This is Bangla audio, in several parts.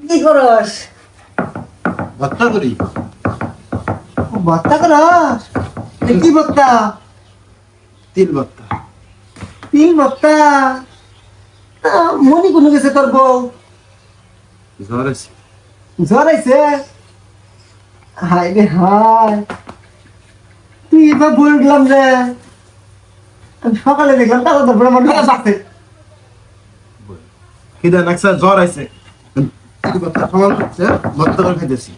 কি করস? ভর্তা করি। ভর্তা করস? কি ভর্তা? তিল ভর্তা। তিল ভর্তা? মনি কোনো গেছে তোর বউ? জ্বর আছে। জ্বর আইছে? হাই রে হাই, তুই এবার বললাম রে, আমি সকালে দেখলাম তারা তারপরে আমার মেজাজ আছে। খিদা লাগছে, জ্বর আছে। তিল ভর্তা খাওয়া হচ্ছে, ভর্তা করে খাইতেছি।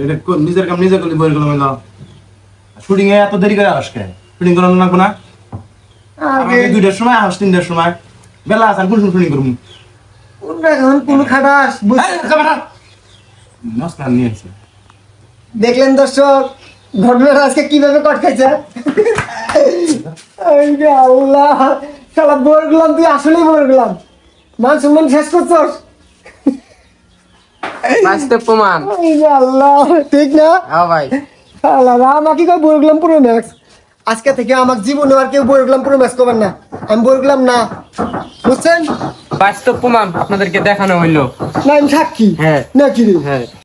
এটা নিজের কাম নিজে করলি বই গেলাম। শুটিং এ এত দেরি করে আসকে? শুটিং করানো লাগবো না? আরে 2টার সময় আস, 3টার সময় বেলা আছে, কোন শুটিং করবো? এখন কোন খাটাস? মশলা নিয়ে আসছে। দেখলেন দর্শক, ঘটনাটা আজকে কিভাবে কট খাইছে। আল্লাহ, শালা বলে গেলাম, তুই আসলেই বলে গেলাম, মান সম্মান শেষ করছস। বাস্তব প্রমাণ। আল্লাহ, ঠিক না? হ্যাঁ ভাই। আল্লাহ, আমাকে কেউ বলে গেলাম পুরো ম্যাক্স। আজকে থেকে আমার জীবনে আর কেউ বলে গেলাম পুরো ম্যাক্স করবেন না, আমি বলে গেলাম না, বুঝছেন? বাস্তব প্রমাণ আপনাদেরকে দেখানো হইলো। না আমি সাক্ষী। হ্যাঁ। নাকি রে? হ্যাঁ।